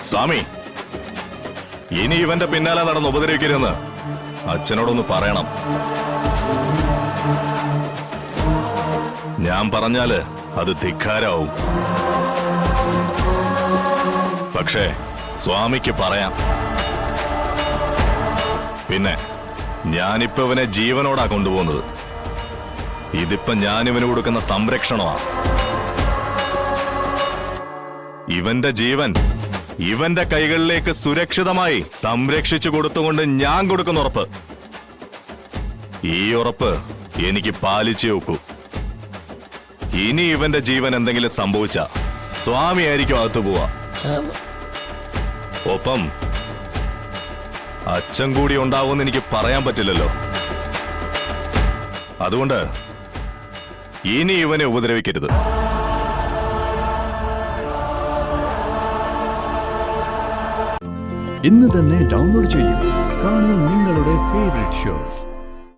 സ്വാമി, ഇനി ഇവന്റെ പിന്നാലെ നടന്ന് ഉപദ്രവിക്കരുതെന്ന് അച്ഛനോടൊന്ന് പറയണം. ഞാൻ പറഞ്ഞാല് അത് ധിക്കാരാവും. പക്ഷേ സ്വാമിക്ക് പറയാം. പിന്നെ ഞാനിപ്പോ ഇവനെ ജീവനോടാ കൊണ്ടുപോകുന്നത്. ഇതിപ്പോ ഞാനിവന് കൊടുക്കുന്ന സംരക്ഷണമാ. ഇവന്റെ ജീവൻ ഇവന്റെ കൈകളിലേക്ക് സുരക്ഷിതമായി സംരക്ഷിച്ചു കൊടുത്തുകൊണ്ട് ഞാൻ കൊടുക്കുന്ന ഉറപ്പ്, ഈ ഉറപ്പ് എനിക്ക് പാലിച്ചേ ഒക്കൂ. ഇനി ഇവന്റെ ജീവൻ എന്തെങ്കിലും സംഭവിച്ച സ്വാമി ആയിരിക്കും അകത്തു പോവാ. ഒപ്പം അച്ഛൻ കൂടി ഉണ്ടാവുമെന്ന് എനിക്ക് പറയാൻ പറ്റില്ലല്ലോ. അതുകൊണ്ട് ഇനി ഇവനെ ഉപദ്രവിക്കരുത്. ഇന്ന് തന്നെ ഡൗൺലോഡ് ചെയ്യൂ. കാണൂ നിങ്ങളുടെ ഫേവറേറ്റ് ഷോസ്.